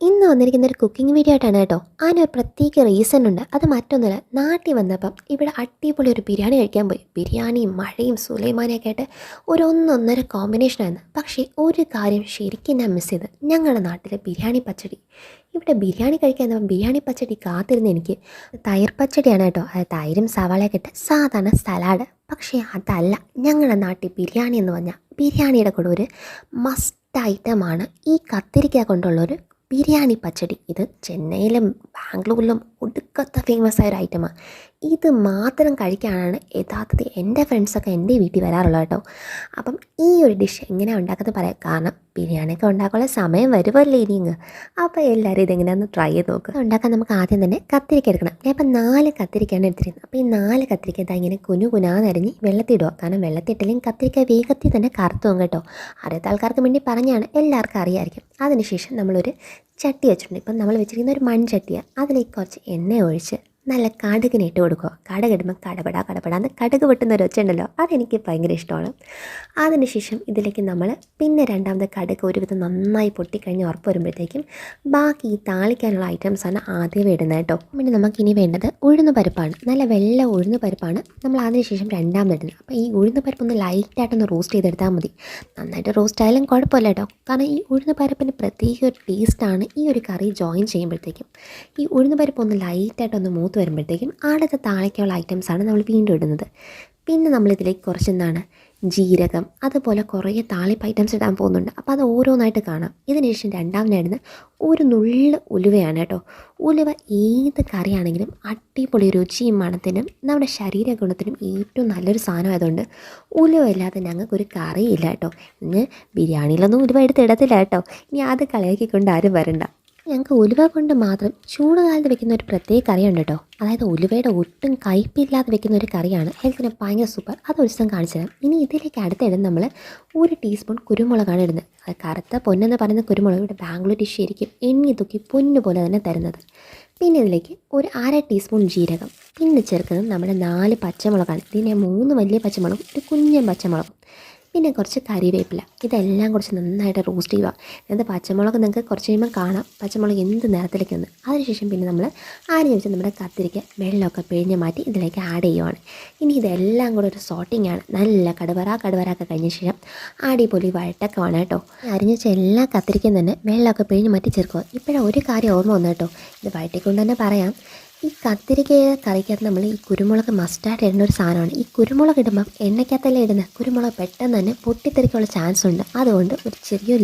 ഇന്ന് വന്നിരിക്കുന്ന ഒരു കുക്കിംഗ് വീഡിയോ ആയിട്ടാണ് കേട്ടോ. അതിനൊരു പ്രത്യേക റീസൺ ഉണ്ട്. അത് മറ്റൊന്നുമല്ല, നാട്ടിൽ വന്നപ്പം ഇവിടെ അടിപൊളി ഒരു ബിരിയാണി കഴിക്കാൻ പോയി. ബിരിയാണിയും മഴയും സുലൈമാനിയൊക്കെ ആയിട്ട് ഒരു ഒന്നൊന്നര കോമ്പിനേഷനായിരുന്നു. പക്ഷേ ഒരു കാര്യം ശരിക്കും ഞാൻ മിസ് ചെയ്ത്, ഞങ്ങളുടെ നാട്ടിലെ ബിരിയാണി പച്ചടി. ഇവിടെ ബിരിയാണി കഴിക്കാൻ ബിരിയാണി പച്ചടി കാത്തിരുന്ന് എനിക്ക് തൈർ പച്ചടിയാണ് കേട്ടോ. അത് തൈരും സവാളയൊക്കെ ഇട്ട് സാധാരണ സലാഡ്. പക്ഷേ അതല്ല, ഞങ്ങളുടെ നാട്ടിൽ ബിരിയാണി എന്ന് പറഞ്ഞാൽ ബിരിയാണിയുടെ കൂടെ ഒരു മസ്റ്റ് ഐറ്റമാണ് ഈ കത്തിരിക്ക കൊണ്ടുള്ളൊരു ബിരിയാണി പച്ചടി. ഇത് ചെന്നൈയിലും ബാംഗ്ലൂരിലും ഒടുക്കത്തെ ഫേമസ് ആയ ഒരു ഐറ്റമാണ്. ഇത് മാത്രം കഴിക്കാനാണ് യഥാർത്ഥത്തിൽ എൻ്റെ ഫ്രണ്ട്സൊക്കെ എൻ്റെ വീട്ടിൽ വരാറുള്ളത് കേട്ടോ. അപ്പം ഈ ഒരു ഡിഷ് എങ്ങനെയാണ് ഉണ്ടാക്കുന്നത് പറയാം. കാരണം ബിരിയാണിയൊക്കെ ഉണ്ടാക്കാനുള്ള സമയം വരുമല്ലേ ഇനിങ്ങ്. അപ്പോൾ എല്ലാവരും ഇതെങ്ങനെയാണെന്ന് ട്രൈ ചെയ്ത് നോക്കുക. ഉണ്ടാക്കാൻ നമുക്ക് ആദ്യം തന്നെ കത്തിരിക്ക എടുക്കണം. ഞാൻ ഇപ്പം 4 കത്തിരിക്കയാണ് എടുത്തിരുന്നത്. അപ്പോൾ ഈ 4 കത്തിരിക്ക ഇതാ ഇങ്ങനെ കുനുകുനാന്നരിഞ്ഞ് വെള്ളത്തിടുക. കാരണം വെള്ളത്തിട്ടില്ലെങ്കിൽ കത്തിരിക്ക വേഗത്തിൽ തന്നെ കറുത്തു പോകും കേട്ടോ. അറിയാത്ത ആൾക്കാർക്ക് വേണ്ടി പറഞ്ഞാണ്, എല്ലാവർക്കും അറിയാമായിരിക്കും. അതിനുശേഷം നമ്മളൊരു ചട്ടി വെച്ചിട്ടുണ്ട്. ഇപ്പം നമ്മൾ വെച്ചിരിക്കുന്ന ഒരു മൺചട്ടിയാണ്. അതിലേക്ക് കുറച്ച് എണ്ണ ഒഴിച്ച് നല്ല കടുകിന് ഇട്ട് കൊടുക്കുക. കടുകിടുമ്പോൾ കടപടാന്ന് കടുക് വെട്ടുന്ന ഒരു ഒച്ച ഉണ്ടല്ലോ, അതെനിക്ക് ഭയങ്കര ഇഷ്ടമാണ്. അതിനുശേഷം ഇതിലേക്ക് നമ്മൾ പിന്നെ രണ്ടാമത്തെ കടുക് ഒരുവിധം നന്നായി പൊട്ടിക്കഴിഞ്ഞ് ഉറപ്പ് വരുമ്പോഴത്തേക്കും ബാക്കി ഈ താളിക്കാനുള്ള ഐറ്റംസാണ് ആദ്യം ഇടുന്നത് കേട്ടോ. പിന്നെ നമുക്കിനി വേണ്ടത് ഉഴുന്ന് പരിപ്പാണ്. നല്ല വെള്ള ഉഴുന്ന് പരിപ്പാണ് നമ്മൾ അതിനുശേഷം രണ്ടാമത് ഇടുന്നത്. അപ്പോൾ ഈ ഉഴുന്ന് പരിപ്പൊന്ന് ലൈറ്റായിട്ടൊന്ന് റോസ്റ്റ് ചെയ്തെടുത്താൽ മതി. നന്നായിട്ട് റോസ്റ്റ് ആയാലും കുഴപ്പമില്ല കേട്ടോ. കാരണം ഈ ഉഴുന്ന് പരിപ്പിന് പ്രത്യേക ഒരു ടേസ്റ്റാണ് ഈ ഒരു കറി ജോയിൻ ചെയ്യുമ്പോഴത്തേക്കും. ഈ ഉഴുന്ന് പരിപ്പ് ഒന്ന് ലൈറ്റായിട്ടൊന്ന് മൂത്ത് വരുമ്പോഴത്തേക്കും അടുത്ത താളിക്കാനുള്ള ഐറ്റംസാണ് നമ്മൾ വീണ്ടും ഇടുന്നത്. പിന്നെ നമ്മളിതിലേക്ക് കുറച്ചെന്താണ് ജീരകം, അതുപോലെ കുറേ താളിപ്പ് ഐറ്റംസ് ഇടാൻ പോകുന്നുണ്ട്. അപ്പോൾ അത് ഓരോന്നായിട്ട് കാണാം. ഇതിനുശേഷം രണ്ടാമതിടുന്ന ഒരു നുള്ള് ഉലുവയാണ് കേട്ടോ. ഉലുവ ഏത് കറിയാണെങ്കിലും അടിപൊളി രുചിയും മണത്തിനും നമ്മുടെ ശരീര ഗുണത്തിനും ഏറ്റവും നല്ലൊരു സാധനമായതുകൊണ്ട് ഉലുവ ഇല്ലാതെ ഞങ്ങൾക്കൊരു കറിയില്ല കേട്ടോ. ഇന്ന് ബിരിയാണിയിലൊന്നും ഉലുവ എടുത്തിടത്തില്ല കേട്ടോ. ഇനി അത് കളയാക്കിക്കൊണ്ട് ആരും വരണ്ട. ഞങ്ങൾക്ക് ഉലുവ കൊണ്ട് മാത്രം ചൂടുകാലത്ത് വെക്കുന്ന ഒരു പ്രത്യേക കറിയുണ്ട് കേട്ടോ. അതായത് ഉലുവയുടെ ഒട്ടും കയ്പില്ലാതെ വെക്കുന്ന ഒരു കറിയാണ്. ഹെൽത്തിന് ഭയങ്കര സൂപ്പർ. അത് ഒരു ദിവസം കാണിച്ചു തരാം. ഇനി ഇതിലേക്ക് അടുത്തിടുന്ന നമ്മൾ 1 ടീസ്പൂൺ കുരുമുളകാണ് ഇടുന്നത്. അത് കറുത്ത പൊന്നെന്ന് പറയുന്ന കുരുമുളക് ഇവിടെ ബാംഗ്ലൂർ ഡിഷ് ശരിക്കും എണ്ണി തൂക്കി പൊന്നു പോലെ തന്നെ തരുന്നത്. പിന്നെ ഇതിലേക്ക് ഒരു 1/2 ടീസ്പൂൺ ജീരകം. പിന്നെ ചേർക്കുന്നത് നമ്മുടെ 4 പച്ചമുളകാണ്. ഇതിനെ 3 വലിയ പച്ചമുളകും ഒരു കുഞ്ഞൻ പച്ചമുളകും. പിന്നെ കുറച്ച് കരിവേപ്പില. ഇതെല്ലാം കുറച്ച് നന്നായിട്ട് റോസ്റ്റ് ചെയ്യുക. എന്നിട്ട് പച്ചമുളക് നിങ്ങൾക്ക് കുറച്ച് കഴിയുമ്പോൾ കാണാം പച്ചമുളക് എന്ത് നിറത്തിലേക്ക് വന്ന്. അതിനുശേഷം പിന്നെ നമ്മൾ അരിഞ്ഞ് വെച്ച് നമ്മുടെ കത്തിരിക്ക വെള്ളമൊക്കെ പിഴിഞ്ഞ് മാറ്റി ഇതിലേക്ക് ആഡ് ചെയ്യുവാണ്. ഇനി ഇതെല്ലാം കൂടെ ഒരു സോട്ടിംഗ് ആണ്. നല്ല കടുവറാക്കെ കഴിഞ്ഞ ശേഷം അടിപൊളി വഴട്ടൊക്കെ വേണം കേട്ടോ. അരിഞ്ഞ് വെച്ച എല്ലാ കത്തിരിക്കയും തന്നെ വെള്ളമൊക്കെ പിഴിഞ്ഞ് മാറ്റി ചേർക്കുക. ഇപ്പോഴും ഒരു കാര്യം ഓർമ്മ വന്നു കേട്ടോ, ഇത് വഴട്ടിക്കൊണ്ട് തന്നെ പറയാം. ഈ കത്തിരിക്കയെ കറിക്കകത്ത് നമ്മൾ ഈ കുരുമുളക് മസ്റ്റായിട്ട് ഇടുന്ന ഒരു സാധനമാണ്. ഈ കുരുമുളക് ഇടുമ്പം എണ്ണയ്ക്കകത്തല്ലേ ഇടുന്നത്. കുരുമുളക് പെട്ടെന്ന് തന്നെ പൊട്ടിത്തെറിക്കാനുള്ള ചാൻസ് ഉണ്ട്. അതുകൊണ്ട് ഒരു ചെറിയൊരു